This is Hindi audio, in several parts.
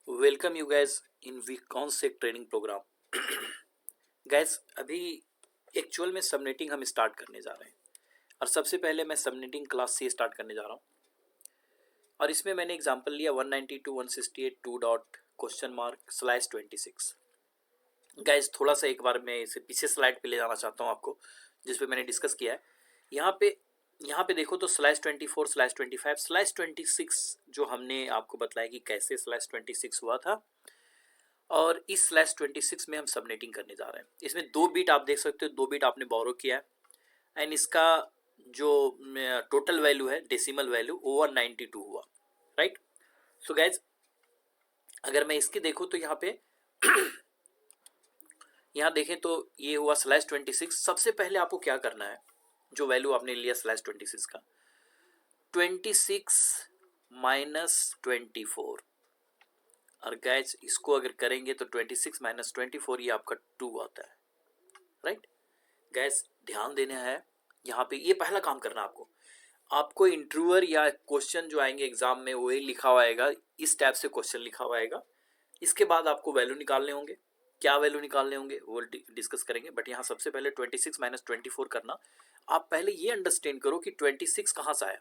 वेलकम यू गैस इन वीकॉन्सेक ट्रेनिंग प्रोग्राम। गैस अभी एक्चुअल में सबनेटिंग हम स्टार्ट करने जा रहे हैं और सबसे पहले मैं सबनेटिंग क्लास से स्टार्ट करने जा रहा हूँ। और इसमें मैंने एग्जांपल लिया 192 168 2 dot question mark slash 26। Gas थोड़ा सा एक बार मैं इसे पीछे स्लाइड पे ले जाना चाहता हूँ आपको, जिस पे मैंने डिस्कस किया है। यहाँ पे देखो तो स्लैश 24 स्लैश 25 स्लैश 26 जो हमने आपको बताया कि कैसे स्लैश 26 हुआ था, और इस स्लैश 26 में हम सबनेटिंग करने जा रहे हैं। इसमें 2 बिट आप देख सकते हो, 2 बिट आपने बोरो किया है एंड इसका जो टोटल वैल्यू है डेसिमल वैल्यू वो 192 हुआ, राइट। सो गाइज अगर मैं इसके देखूँ तो यहाँ पे यहाँ देखें तो ये हुआ स्लैश 26। सबसे पहले आपको क्या करना है, जो वैल्यू आपने लिया स्लैश 26 का, 26 माइनस 24, और गैस इसको अगर करेंगे तो 26 माइनस 24 ये आपका 2 आता है, राइट। गैस ध्यान देना है यहाँ पे, ये पहला काम करना आपको इंटरव्यूअर या क्वेश्चन जो आएंगे एग्जाम में वही लिखा हुआ आएगा, इस टाइप से क्वेश्चन लिखा हुआ आएगा। इसके बाद आपको वैल्यू निकालने होंगे, क्या वैल्यू निकालने होंगे वो डिस्कस करेंगे, बट यहाँ सबसे पहले 26 माइनस 24 करना। आप पहले ये अंडरस्टैंड करो कि 26 कहाँ से आया।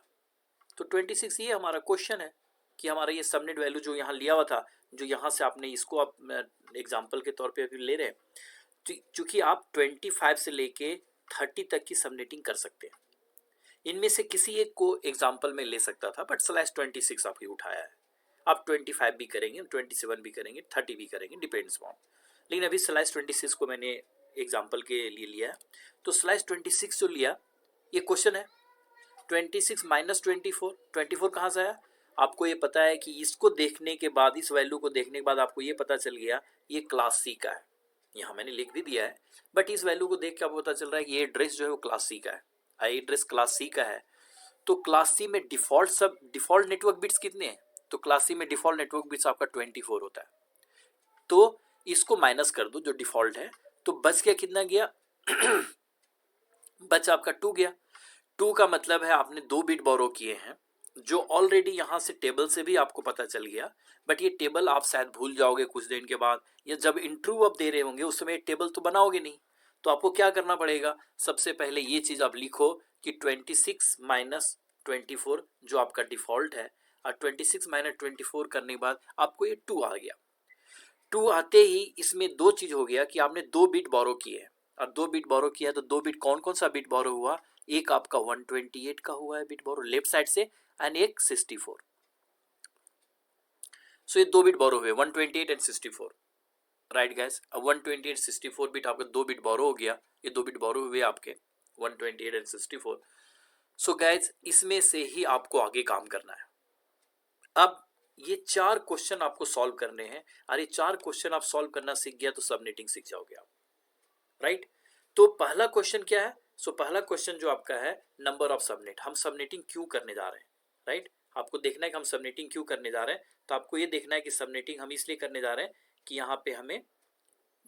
तो 26 ये हमारा क्वेश्चन है कि हमारा ये सबनेट वैल्यू जो यहाँ लिया हुआ था, जो यहाँ से आपने इसको आप एग्जाम्पल के तौर पे अभी ले रहे हैं, चूंकि आप 25 से लेके 30 तक की सबनेटिंग कर सकते हैं। इनमें से किसी एक को एग्जाम्पल में ले सकता था, बट स्लैश 26 आपकी उठाया है। आप 25 भी करेंगे, 27 भी करेंगे, 30 भी करेंगे, डिपेंड्स ऑन। लेकिन अभी स्लैश 26 को मैंने एग्जाम्पल के लिए लिया है। तो स्लैश 26 जो लिया, ये क्वेश्चन है 26 माइनस 24 कहाँ से आया। आपको ये पता है कि इसको देखने के बाद, इस वैल्यू को देखने के बाद आपको ये पता चल गया ये क्लास सी का है। यहाँ मैंने लिख भी दिया है, बट इस वैल्यू को देख के आपको पता चल रहा है कि ये एड्रेस जो है वो क्लास सी का है। ये एड्रेस क्लास सी का है, तो क्लास सी में डिफॉल्ट नेटवर्क बिट्स कितने हैं, तो क्लास सी में डिफॉल्ट नेटवर्क बिट्स आपका 24 होता है। तो इसको माइनस कर दो जो डिफॉल्ट है, तो बच गया कितना गया बच आपका 2 गया। 2 का मतलब है आपने 2 बिट बोरो किए हैं, जो ऑलरेडी यहाँ से टेबल से भी आपको पता चल गया, बट ये टेबल आप शायद भूल जाओगे कुछ दिन के बाद, या जब इंटरव्यू आप दे रहे होंगे उस समय टेबल तो बनाओगे नहीं। तो आपको क्या करना पड़ेगा, सबसे पहले ये चीज़ आप लिखो कि 26 माइनस 24 जो आपका डिफॉल्ट है, और 26 माइनस 24 करने के बाद आपको ये 2 आ गया। 2 आते ही इसमें 2 चीज़ हो गया कि आपने 2 बिट बोरो किए हैं, और 2 बिट बोरो किया तो 2 बिट कौन कौन सा बिट बोरो हुआ, एक आपका 128 का हुआ है बिट बोरो लेफ्ट साइड से, एंड एक 64। सो ये 2 बिट बोरो हुए 128 एंड 64, राइट गैस। अब 128 64 बिट आपका 2 बिट बोरो हो गया, ये 2 बिट बोरो हुए आपके 128 एंड 64। सो गैस इसमें से ही आपको आगे काम करना है। अब ये 4 क्वेश्चन आपको सॉल्व करने हैं, और ये 4 क्वेश्चन आप सॉल्व करना सीख गया तो सबनेटिंग सीख जाओगे आप, राइट। तो पहला क्वेश्चन क्या है, सो पहला क्वेश्चन जो आपका है नंबर ऑफ सबनेट, हम सबनेटिंग क्यों करने जा रहे हैं, राइट। आपको देखना है कि हम सबनेटिंग क्यों करने जा रहे हैं, तो आपको ये देखना है कि सबनेटिंग हम इसलिए करने जा रहे हैं कि यहाँ पे हमें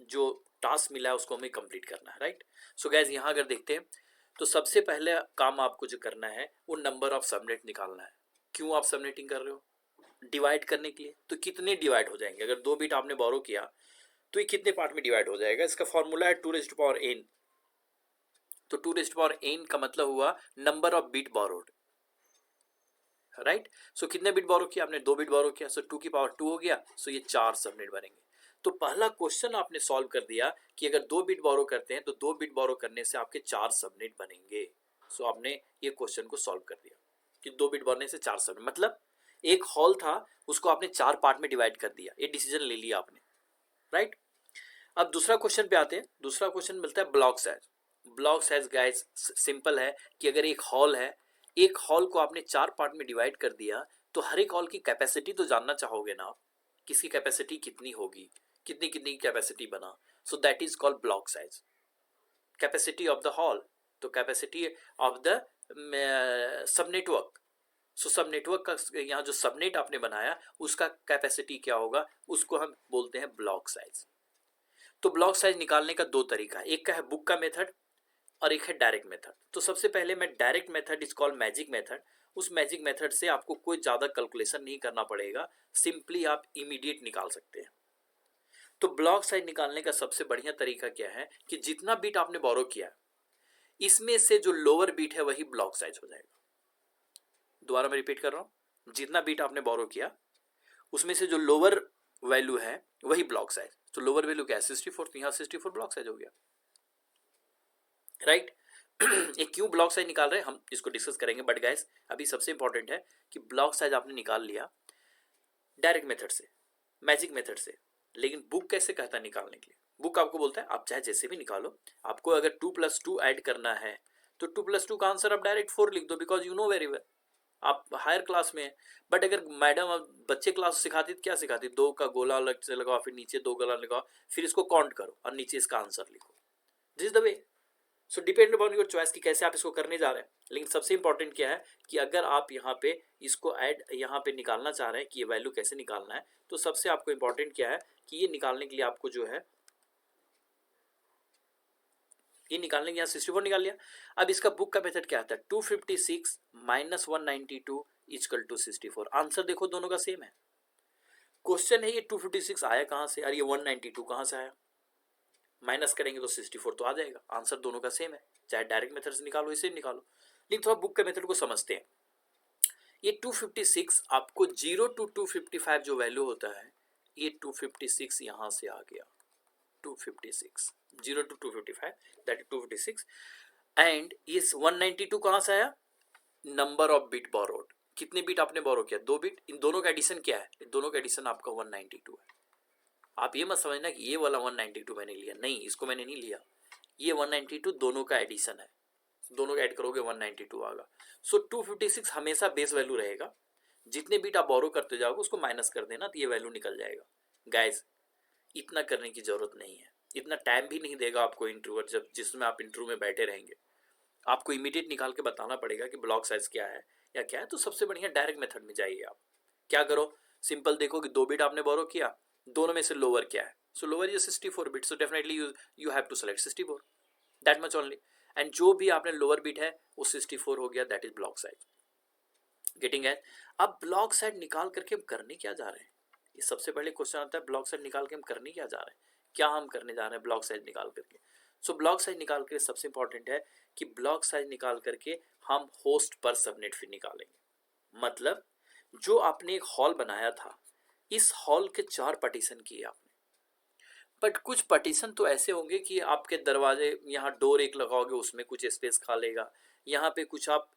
जो टास्क मिला है उसको हमें कंप्लीट करना है, राइट। सो गैस यहाँ अगर देखते हैं तो सबसे पहले काम आपको जो करना है वो नंबर ऑफ सबनेट निकालना है। क्यों आप सबनेटिंग कर रहे हो, डिवाइड करने के लिए। तो कितने डिवाइड हो जाएंगे, अगर 2 बिट आपने बोरो किया तो ये कितने पार्ट में डिवाइड हो जाएगा, इसका फॉर्मूला है 2n। तो 2n का मतलब हुआ number of bit borrowed, right. So कितने बिट बोरो किया आपने, 2 बिट बोरो किया, सो 2 की पावर 2 हो गया, सो ये 4 सबनेट बनेंगे। तो पहला क्वेश्चन आपने सॉल्व कर दिया कि अगर 2 बिट बोरो करते हैं तो 2 बिट बोरो करने से आपके 4 सबनेट बनेंगे। सो आपने ये क्वेश्चन को सॉल्व कर दिया कि 2 बिट बोरने से 4 सबनेट, मतलब एक हॉल था उसको आपने 4 पार्ट में डिवाइड कर दिया, ये डिसीजन ले लिया आपने, राइट। अब दूसरा क्वेश्चन पे आते हैं। दूसरा क्वेश्चन मिलता है block size. Block size guys simple है कि अगर एक हॉल है, एक हॉल को आपने 4 पार्ट में डिवाइड कर दिया, तो हर एक हॉल की कैपेसिटी तो जानना चाहोगे ना आप, किसकी कैपेसिटी कितनी होगी, कितनी कितनी कैपेसिटी बना। So that is called block size, capacity of the hall, तो capacity of the subnetwork. So subnetwork का यहाँ जो सबनेट आपने बनाया उसका कैपेसिटी क्या होगा, उसको हम बोलते हैं ब्लॉक साइज। तो ब्लॉक साइज निकालने का 2 तरीका है, एक का है बुक का मेथड और एक है डायरेक्ट मेथड। तो सबसे पहले मैं direct method is called magic method, उस मैजिक मेथड से आपको कोई ज़्यादा कैलकुलेशन नहीं करना पड़ेगा, सिंपली आप इमीडिएट निकाल सकते हैं। तो ब्लॉक साइज निकालने का सबसे बढ़िया तरीका क्या है कि जितना बीट आपने बोरो किया इसमें से जो लोअर बीट है वही ब्लॉक साइज हो जाएगा। दोबारा मैं रिपीट कर रहा हूं, जितना बीट आपने बोरो किया उसमें से जो लोअर वैल्यू है वही ब्लॉक साइज। तो लोअर वैल्यू क्या है 64, तो यहां 64 ब्लॉक साइज हो गया, राइट। ये क्यों ब्लॉक साइज निकाल रहे हैं हम इसको डिस्कस करेंगे, बट गाइस अभी सबसे इंपॉर्टेंट है कि ब्लॉक साइज आपने निकाल लिया डायरेक्ट मेथड से, मैजिक मेथड से, लेकिन बुक कैसे कहता है निकालने के लिए? बुक आपको बोलता है आप चाहे जैसे भी निकालो, आपको अगर 2+2 ऐड करना है तो 2+2 का आंसर आप डायरेक्ट 4 लिख दो, because you know very well आप हायर क्लास में है। बट अगर मैडम बच्चे क्लास सिखाती तो क्या सिखाती, 2 का गोला अलग से लगाओ, फिर नीचे 2 गोला लगाओ, फिर इसको काउंट करो और नीचे इसका आंसर लिखो। This is the way. So depend upon your choice कि कैसे आप इसको करने जा रहे हैं। लेकिन सबसे इंपॉर्टेंट क्या है कि अगर आप यहाँ पे इसको ऐड यहाँ पे निकालना चाह रहे हैं कि ये वैल्यू कैसे निकालना है, तो सबसे आपको इंपॉर्टेंट क्या है कि ये निकालने के लिए आपको जो है ये निकालने के यहाँ 64 निकाल लिया। अब इसका बुक का मेथड क्या आता है, 256 माइनस 192 इक्वल टू 64। आंसर देखो दोनों का सेम है। क्वेश्चन है ये 256 आया कहाँ से और ये 192 कहाँ से आया, माइनस करेंगे तो 64 तो आ जाएगा। आंसर दोनों का सेम है, चाहे डायरेक्ट मेथड से निकालो इसे निकालो। लेकिन थोड़ा बुक के मेथड को समझते हैं। ये 256 आपको 0 to 255 जो वैल्यू होता है, ये 256 यहां से आ गया। 256 0 to 255 दैट इज 256। एंड ये 192 कहां से आया, नंबर ऑफ बिट बोरोड। कितने बिट आपने बोरो किया, 2 बिट। इन दोनों का एडिशन क्या है, इन दोनों का एडिशन आपका 192 है। आप ये मत समझना कि ये वाला 192 मैंने लिया, नहीं इसको मैंने नहीं लिया, ये 192 दोनों का एडिशन है, दोनों का ऐड करोगे 192 आएगा। सो 256 हमेशा बेस वैल्यू रहेगा, जितने बीट आप बोरो करते जाओगे उसको माइनस कर देना तो ये वैल्यू निकल जाएगा। गाइस इतना करने की जरूरत नहीं है, इतना टाइम भी नहीं देगा आपको इंटरव्यूअर, जब जिसमें आप इंटरव्यू में बैठे रहेंगे। आपको इमीडिएट निकाल के बताना पड़ेगा कि ब्लॉक साइज क्या है या क्या है। तो सबसे बढ़िया डायरेक्ट मेथड में जाइए। आप क्या करो, सिंपल देखो कि 2 बिट आपने बोरो किया, दोनों में से लोअर क्या है। So lower is 64 bit, so definitely you have to select 64, that much only. And जो भी आपने लोअर बिट है वो 64 हो गया, that is block size. Getting है। अब ब्लॉक साइज निकाल करके हम करने क्या जा रहे हैं, ये सबसे पहले क्वेश्चन आता है, ब्लॉक साइज निकाल के हम करने क्या जा रहे हैं, क्या हम करने जा रहे हैं ब्लॉक साइज निकाल करके। सो ब्लॉक साइज निकाल के सबसे इंपॉर्टेंट है कि ब्लॉक साइज निकाल करके हम होस्ट पर सबनेट फिर निकालेंगे। मतलब जो आपने एक हॉल बनाया था, इस हॉल के 4 पार्टीशन किए आपने, बट कुछ पार्टीशन तो ऐसे होंगे कि आपके दरवाजे यहाँ डोर एक लगाओगे उसमें कुछ स्पेस खा लेगा, यहाँ पे कुछ आप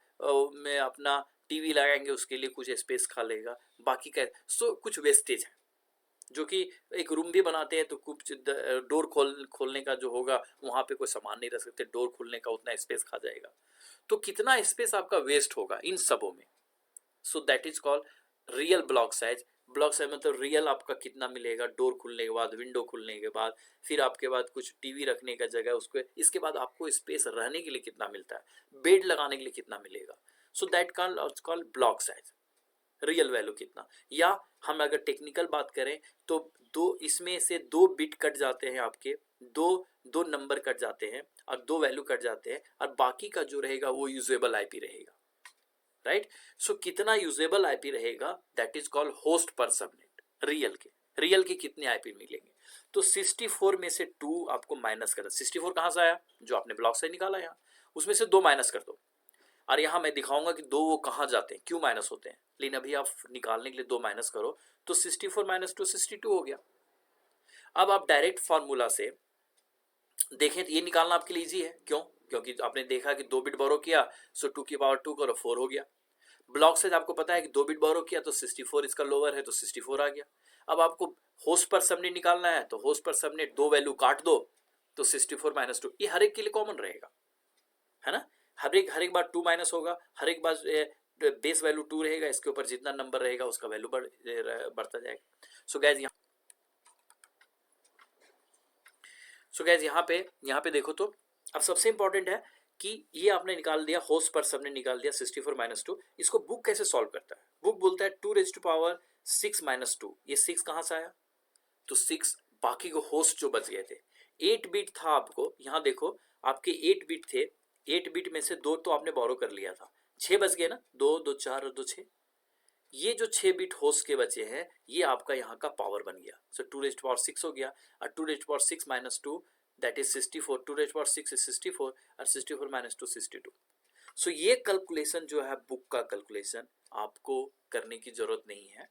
में अपना टीवी लगाएंगे उसके लिए कुछ स्पेस खा लेगा, बाकी का सो कुछ वेस्टेज है। जो कि एक रूम भी बनाते हैं तो कुछ डोर खोलने का जो होगा वहाँ पे कोई सामान नहीं रख सकते, डोर खोलने का उतना स्पेस खा जाएगा। तो कितना स्पेस आपका वेस्ट होगा इन सबों में। सो that is called real block size. Block size मतलब रियल आपका कितना मिलेगा, डोर खुलने के बाद, विंडो खुलने के बाद, फिर आपके बाद कुछ टीवी रखने का जगह उसको, इसके बाद आपको स्पेस रहने के लिए कितना मिलता है, बेड लगाने के लिए कितना मिलेगा। So that called block size, real value कितना। या हम अगर टेक्निकल बात करें तो दो इसमें से 2 बिट कट जाते हैं आपके, दो नंबर कट जाते हैं और 2 वैल्यू कट जाते हैं, और बाकी का जो रहेगा वो यूजेबल आईपी रहेगा, राइट। सो कितना यूजेबल आईपी रहेगा, दैट इज कॉल्ड होस्ट पर सबनेट। रियल के कितने आईपी मिलेंगे, तो 64 में से 2 आपको माइनस करना। 64 कहां से आया, जो आपने ब्लॉक से निकाला यहाँ, उसमें से 2 माइनस कर दो। और यहाँ मैं दिखाऊंगा कि 2 वो कहाँ जाते हैं, क्यों माइनस होते हैं, लेकिन अभी आप निकालने के लिए 2 माइनस करो तो 64 माइनस 2 62 हो गया। अब आप डायरेक्ट फॉर्मूला से देखें तो ये निकालना आपके लिए इजी है, क्यों, क्योंकि आपने देखा कि 2 बिट बोरो किया, सो 2 की पावर 2 करो 4 हो गया। ब्लॉक साइज आपको पता है कि 2 बिट बोरो किया तो 64 इसका लोअर है तो 64 आ गया। अब आपको होस्ट पर सबनेट निकालना है तो होस्ट पर सबनेट 2 वैल्यू काट दो तो 64 माइनस 2, ये हर एक के लिए कॉमन रहेगा, है ना। हर एक बार 2 माइनस होगा, हर एक बार बेस वैल्यू 2 रहेगा, इसके ऊपर जितना नंबर रहेगा उसका वैल्यू बढ़ता जाएगा। सो गैस यहाँ पे देखो तो अब सबसे इंपॉर्टेंट है कि ये आपने निकाल दिया, होस्ट पर सबने निकाल दिया 64 माइनस 2। इसको बुक कैसे सॉल्व करता है, बुक बोलता है 2 रेज़ टू पावर 6 माइनस 2। ये 6 कहाँ से आया, तो 6 बाकी को होस्ट जो बच गए थे, 8 बिट था आपको, यहाँ देखो आपके 8 बिट थे, 8 बिट में से 2 तो आपने बोरो कर लिया था, 6 बच गए ना, 2 2 4 और 2 6। ये जो 6 बिट होस्ट के बचे हैं ये आपका यहाँ का पावर बन गया। सो 2 रेज़ टू पावर 6 हो गया और 2 raise to power 6 minus 2 that is 64। 2 raise to power 6 is 64 और 64 माइनस 2 62। सो ये कैलकुलेशन जो है बुक का कैलकुलेशन आपको करने की जरूरत नहीं है।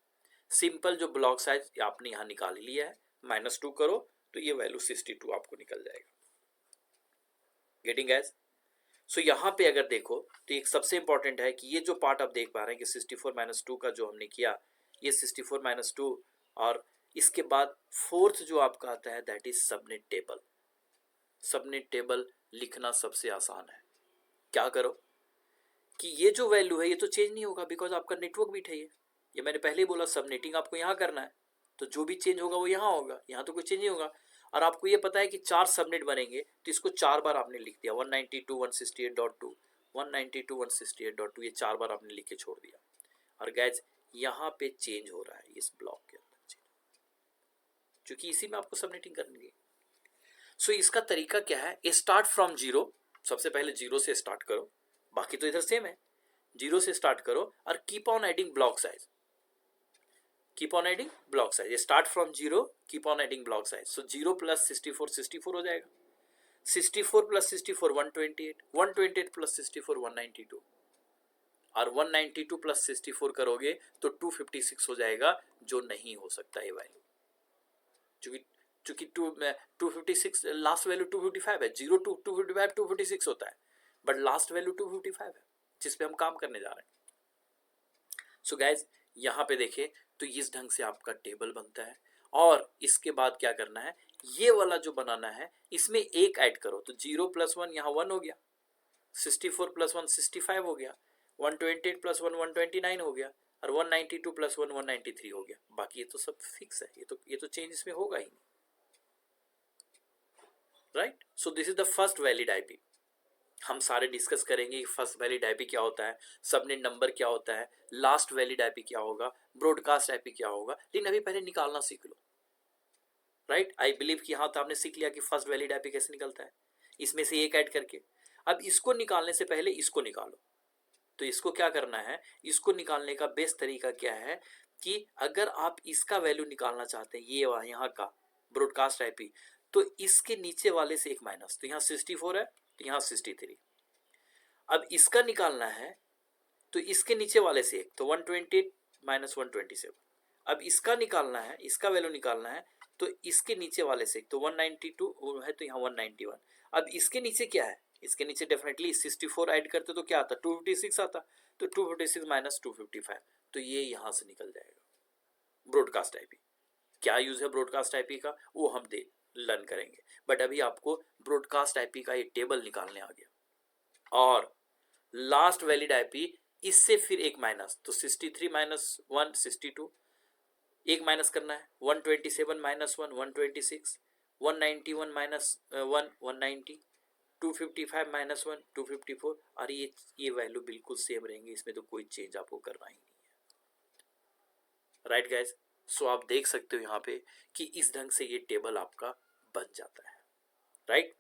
सिंपल जो ब्लॉक साइज आपने यहाँ निकाल लिया है, -2 करो तो ये वैल्यू 62 आपको निकल जाएगा। Getting gas? सो यहाँ पे अगर देखो तो एक सबसे इंपॉर्टेंट है कि ये जो पार्ट आप देख पा रहे हैं कि 64 माइनस 2 का जो हमने किया, ये 64 माइनस 2 और इसके बाद फोर्थ जो आपका आता है that is subnet table. Subnet table लिखना सबसे आसान है। क्या करो कि ये जो वैल्यू है ये तो चेंज नहीं होगा बिकॉज आपका नेटवर्क बिट है ये मैंने पहले ही बोला सबनेटिंग आपको यहाँ करना है, तो जो भी चेंज होगा वो यहाँ होगा, यहाँ तो कोई चेंज नहीं होगा। और आपको ये पता है कि 4 सबनेट बनेंगे तो इसको 4 बार आपने लिख दिया 192.168.2 192.168.2 ये 4 बार आपने लिख के छोड़ दिया। और गैस यहाँ पे चेंज हो रहा है इस ब्लॉक के अंदर, क्योंकि इसी में आपको सबनेटिंग करनी है। सो इसका तरीका क्या है, स्टार्ट फ्रॉम जीरो। सबसे पहले जीरो से स्टार्ट करो, बाकी तो इधर सेम है, जीरो से स्टार्ट करो और keep on adding block size. Keep on adding block size, start from zero, keep on adding block size. So 0 plus 64 64 हो जाएगा, 64 प्लस 64 128, 128 प्लस 64 192 और 192 प्लस 64 करोगे तो 256 हो जाएगा, जो नहीं हो सकता ये वैल्यू, चूंकि 256 लास्ट वैल्यू 255 है। 0 टू 255 256 होता है, बट लास्ट वैल्यू 255 है जिस पे हम काम करने जा रहे हैं। सो गाइज यहाँ पे देखें तो इस ढंग से आपका टेबल बनता है। और इसके बाद क्या करना है, ये वाला जो बनाना है इसमें एक ऐड करो तो 0 प्लस 1 यहाँ 1 हो गया, 64 प्लस 1 65 हो गया, 128 प्लस 1 129 हो गया और 192 प्लस 1 193 हो गया। बाकी ये तो सब फिक्स है, ये तो चेंज इसमें होगा ही नहीं, right. So this is the first valid IP. हम सारे डिस्कस करेंगे कि फर्स्ट वैलिड आईपी क्या होता है, सबनेट नंबर क्या होता है, लास्ट वैलिड आईपी क्या होगा, ब्रॉडकास्ट आईपी क्या होगा, लेकिन अभी पहले निकालना सीख लो, राइट। आई बिलीव कि हाँ तो आपने सीख लिया कि फर्स्ट वैलिड आईपी कैसे निकलता है, इसमें से एक ऐड करके। अब इसको निकालने से पहले इसको निकालो, तो इसको क्या करना है, इसको निकालने का बेस्ट तरीका क्या है कि अगर आप इसका वैल्यू निकालना चाहते हैं, ये यहाँ का ब्रॉडकास्ट आईपी, तो इसके नीचे वाले से एक माइनस, तो यहाँ 64 है तो यहाँ 63। अब इसका निकालना है तो इसके नीचे वाले से एक, तो 128 माइनस 127। अब इसका निकालना है, इसका वैल्यू निकालना है तो इसके नीचे वाले से एक, तो 192 है तो यहाँ 191। अब इसके नीचे क्या है, इसके नीचे डेफिनेटली 64 ऐड करते तो क्या आता, 256 आता, तो 256 माइनस 255, तो ये यहाँ से निकल जाएगा ब्रॉडकास्ट आईपी। क्या यूज है ब्रॉडकास्ट आईपी का वो हम लर्न करेंगे, बट अभी आपको ब्रॉडकास्ट आईपी का ये टेबल निकालने आ गया। और लास्ट वैलिड आईपी, इससे फिर एक माइनस, तो 63 माइनस 1 62, एक माइनस करना है 127 माइनस 1 126, 191 माइनस 1 190, 255 माइनस 1 254। और ये वैल्यू बिल्कुल सेम रहेंगे, इसमें तो कोई चेंज आपको करना ही नहीं है, राइट गाइज। सो आप देख सकते हो यहाँ पे कि इस ढंग से ये टेबल आपका बन जाता है, राइट।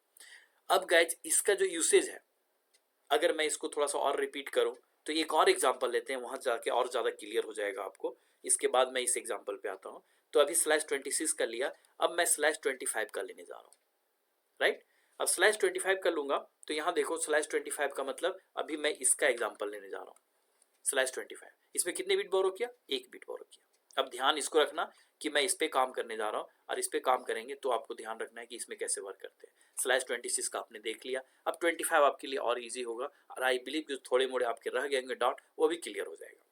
अब गाइज इसका जो यूसेज है, अगर मैं इसको थोड़ा सा और रिपीट करूं तो एक और एग्जांपल लेते हैं, वहां जाके और ज़्यादा क्लियर हो जाएगा आपको। इसके बाद मैं इस एग्जांपल पे आता हूं। तो अभी /26 कर लिया, अब मैं /25 का लेने जा रहा हूँ, राइट। अब /25 कर लूंगा तो यहाँ देखो /25 का मतलब अभी मैं इसका एग्जाम्पल लेने जा रहा हूँ। /25 इसमें कितने बिट बोरो किया, एक बिट बोरो किया। अब ध्यान इसको रखना कि मैं इस पे काम करने जा रहा हूँ और इस पे काम करेंगे तो आपको ध्यान रखना है कि इसमें कैसे वर्क करते हैं। /26 का आपने देख लिया, अब 25 आपके लिए और इजी होगा और आई बिलीव जो थोड़े मोड़े आपके रह गए डॉट वो भी क्लियर हो जाएगा।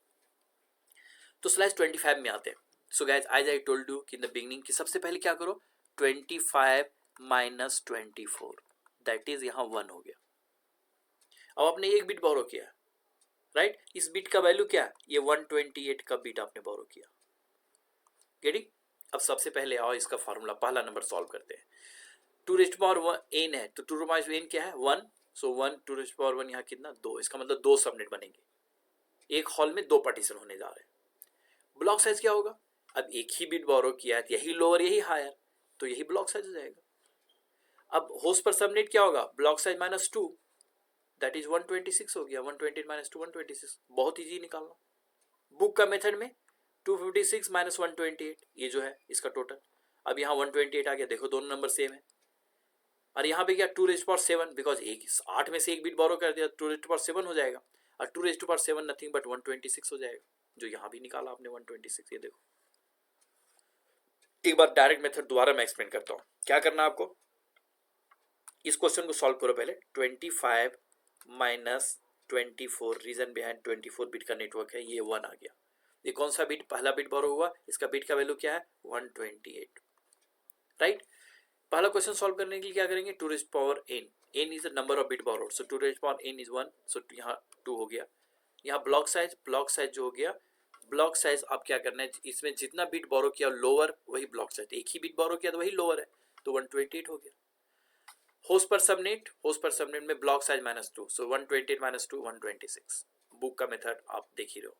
तो /25 में आते हैं। So guys as I told you कि इन द बिगिनिंग कि सबसे पहले क्या करो, 25 माइनस 24 दैट इज यहाँ 1 हो गया। अब आपने एक बिट बोरो किया, राइट। इस बिट का वैल्यू क्या है, ये 128 का बिट आपने बोरो किया, गेटिंग। अब सबसे पहले आओ इसका फॉर्मूला पहला नंबर सॉल्व करते हैं। 2 रेज़ टू पावर n है तो 2 टू पावर n क्या है 1, सो 1 2 रेज़ टू पावर 1 यहाँ कितना 2, इसका मतलब 2 सबनेट बनेंगे, एक हॉल में 2 पार्टीशन होने जा रहे हैं। ब्लॉक साइज क्या होगा, अब एक ही बिट बोरो किया है, यही लोअर यही हायर, तो यही ब्लॉक साइज हो जाएगा। अब होस्ट पर सबनेट क्या होगा, ब्लॉक साइज -2, दैट इज 126 हो गया। 128 माइनस 2 126, बहुत ईजी निकालना। बुक का मेथड में 256 माइनस 128 ये जो है इसका टोटल। अब यहाँ 128 आ गया, देखो दोनों नंबर सेम है। और यहाँ पे क्या 2⁻7 बिकॉज एक 8 में से एक बिट बोरो कर दिया 2⁻7 हो जाएगा, और 2⁻7 नथिंग बट 126 हो जाएगा, जो यहाँ भी निकाला आपने 126। ये देखो एक बार डायरेक्ट मेथड दोबारा मैं एक्सप्लेन करता हूँ। क्या करना आपको, इस क्वेश्चन को सॉल्व करो पहले। 25 माइनस 24, रीजन बिहाइंड 24 बिट का नेटवर्क है, ये 1 आ गया। ये कौन सा बिट, पहला बिट बोरो हुआ, इसका बिट का वैल्यू क्या है 128, राइट। पहला क्वेश्चन सॉल्व करने के लिए क्या करेंगे, 2⁻n, n is the number of bit borrowed, so 2⁻n is 1, सो यहाँ 2 हो गया। यहाँ ब्लॉक साइज जो हो गया, ब्लॉक साइज आप क्या करना है, इसमें जितना बिट बोरो किया लोअर वही ब्लॉक साइज, एक ही बिट बोरो किया तो वही लोअर है, तो 128 हो गया। होस्ट पर सबनेट में ब्लॉक साइज -2, सो 128 - 2 126। बुक का मेथड आप देख ही रहे हो।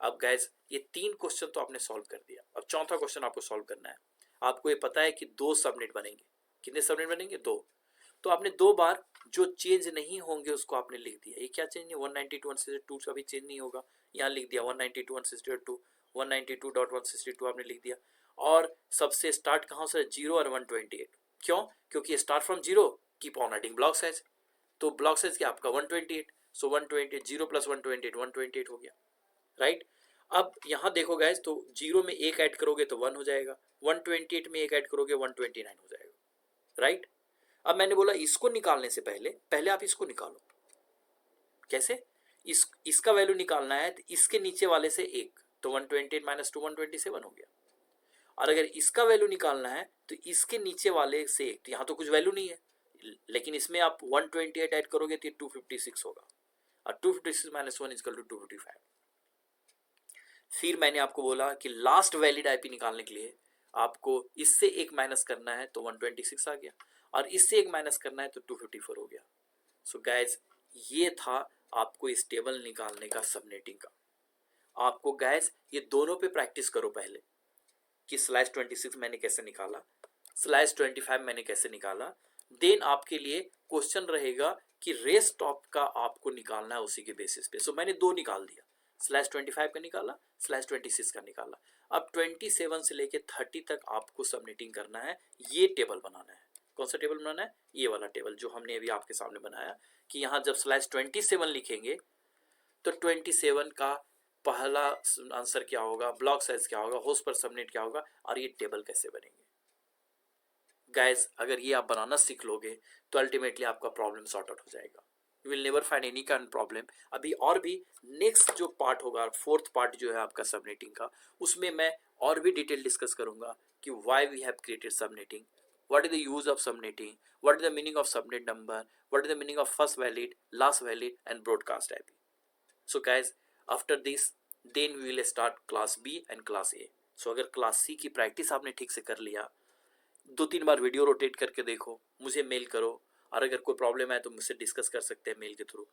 अब गाइज ये 3 क्वेश्चन तो आपने सॉल्व कर दिया। अब चौथा क्वेश्चन आपको सॉल्व करना है। आपको ये पता है कि 2 सबनेट बनेंगे, कितने सबनेट बनेंगे 2, तो आपने 2 बार जो चेंज नहीं होंगे उसको आपने लिख दिया। ये क्या चेंज है, 192.162 का भी चेंज नहीं होगा, यहाँ लिख दिया 192.162, 192.162 आपने लिख दिया। और सबसे स्टार्ट कहाँ से, 0 और 128, क्यों, क्योंकि start from 0 keep on adding block size, तो ब्लॉक साइज क्या आपका 128, सो 128 0 + 128 128 हो गया, राइट। अब यहाँ देखो गाइज, तो 0 में 1 ऐड करोगे तो 1 हो जाएगा, 128 में 1 ऐड करोगे 129 हो जाएगा, राइट। अब मैंने बोला इसको निकालने से पहले आप इसको निकालो। कैसे, इसका वैल्यू निकालना है तो इसके नीचे वाले से 1, तो 128 - 2 127 हो गया। और अगर इसका वैल्यू निकालना है तो इसके नीचे वाले से 1, तो यहाँ तो कुछ वैल्यू नहीं है, लेकिन इसमें आप 128 ऐड करोगे तो 256 होगा, और 256 - 1 = 255। फिर मैंने आपको बोला कि लास्ट वैलिड आईपी निकालने के लिए आपको इससे 1 माइनस करना है, तो 126 आ गया, और इससे 1 माइनस करना है तो 254 हो गया। सो गाइज ये था आपको इस टेबल निकालने का, सबनेटिंग का। आपको गाइज ये दोनों पे प्रैक्टिस करो पहले, कि /26 मैंने कैसे निकाला, /25 मैंने कैसे निकाला। देन आपके लिए क्वेश्चन रहेगा कि रेस्ट ऑफ का आपको निकालना है उसी के बेसिस पे। सो मैंने 2 निकाल दिया, /25 का निकाला, /26 का निकाला। अब 27 से लेके 30 तक आपको सबनेटिंग करना है, ये टेबल बनाना है। कौन सा टेबल बनाना है, ये वाला टेबल जो हमने अभी आपके सामने बनाया, कि यहाँ जब /27 लिखेंगे तो 27 का पहला आंसर क्या होगा, ब्लॉक साइज क्या होगा, होस्ट पर सबनेट क्या होगा, और ये टेबल कैसे बनेंगे। गाइस अगर ये आप बनाना सीख लोगे तो अल्टीमेटली आपका प्रॉब्लम सॉर्ट आउट हो जाएगा, you will never find any kind problem. अभी और भी नेक्स्ट जो पार्ट होगा, 4th पार्ट जो है आपका सबनेटिंग का, उसमें मैं और भी डिटेल डिस्कस करूंगा कि why we have created subnetting, what is the use of subnetting, what is the meaning of subnet number, what is the meaning of first valid, last valid and broadcast IP. So guys after this then we will start class B and class A. so अगर class C की प्रैक्टिस आपने ठीक से कर लिया, 2-3 बार वीडियो रोटेट करके देखो, मुझे मेल करो, और अगर कोई प्रॉब्लम है तो मुझसे डिस्कस कर सकते हैं मेल के थ्रू।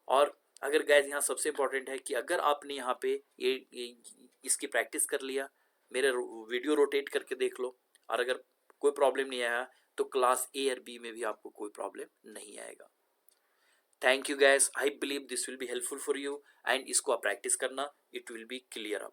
और अगर गाइज यहाँ सबसे इंपॉर्टेंट है कि अगर आपने यहाँ पे ये इसकी प्रैक्टिस कर लिया, मेरे वीडियो रोटेट करके देख लो, और अगर कोई प्रॉब्लम नहीं आया तो क्लास A और B में भी आपको कोई प्रॉब्लम नहीं आएगा। Thank you guys, I believe this will be helpful for you, and इसको आप प्रैक्टिस करना, it will be clear up.